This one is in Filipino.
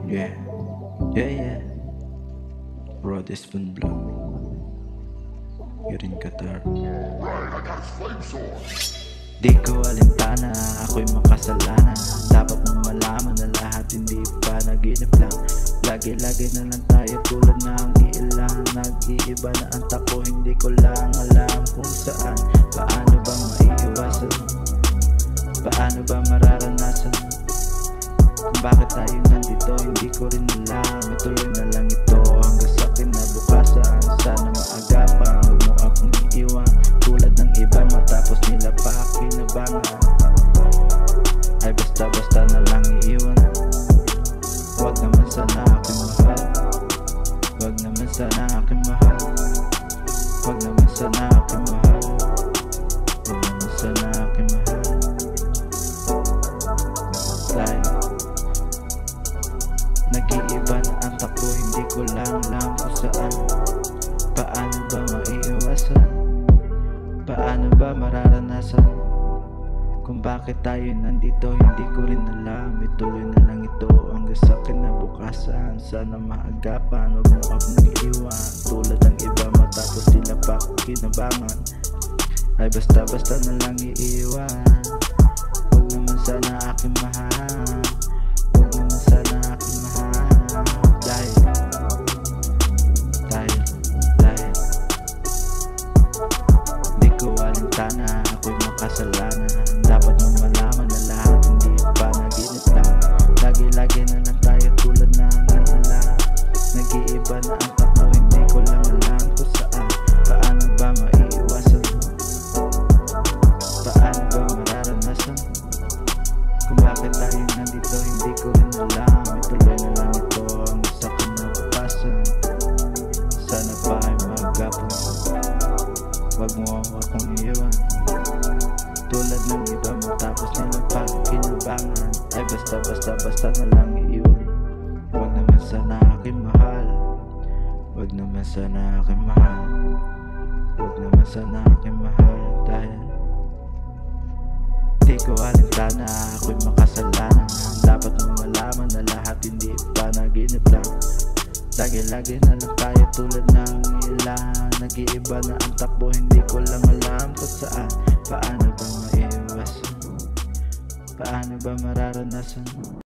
Yeah, yeah. Bro, this one vlog. You're in Qatar. Di ko alintana, ako'y makasalanan. Dapat mong malaman na lahat hindi pa naginip lang. Lagi-lagi na lang tayo tulad ng ilan. Nag-iiba na ang takbo, hindi ko lang alam kung saan. Paano ba maiiwasan? Paano ba mararanasan? Kung bakit tayo nandito, hindi ko rin alam. Ituloy na lang ito hanggang sa kinabukasan. Sana maagapan, huwag mo akong iiwan. Tulad ng iba matapos nila pa kinabangan. Ay basta-basta na lang iiwan. Huwag naman sana aking mahal. Huwag naman sana aking mahal. Huwag naman sana aking mahal. Huwag naman sana aking mahal. Dahil nag-iiba na ang takbo, hindi ko lang alam kung saan. Paano ba maiiwasan? Paano ba mararanasan? Kung bakit tayo nandito, hindi ko rin alam. Ituloy na lang ito hanggang sa kinabukasan. Sana maagapan, huwag mo akong iiwan. Tulad ng iba matapos sila pa kinabangan. Ay basta-basta na lang iiwan. Huwag naman sana aking mahal. Huwag naman sana aking mahal. Dahil di ko alintana, ako'y makasalanan. Dapat mong malaman na lahat hindi pa naginip lang. Lagi-lagi na lang tayo tulad ng ilan. Nag-iiba na ang takbo, hindi ko lang alam kung saan. Paano ba maiiwasan? Paano ba mararanasan? Kung bakit tayo nandito, hindi ko rin alam. Ituloy na lang ito hanggang sa kinabukasan. Sana pa ay maagapon. Huwag mo akong iiwan. Tulad ng iba matapos nilang pagkinabangan. Ay basta na lang iiwan. Huwag naman sana aking mahal. Huwag naman sana aking mahal. Huwag naman sana aking mahal. Dahil di ko alintana, ako'y makasalanan. Dapat mong malaman na lahat hindi pa naginip lang. Lagi-lagi na lang tayo tulad ng ilan. Nag-iiba na ang takbo, hindi ko lang alam kung saan. Paano ba maiiwasan? Paano ba mararanasan?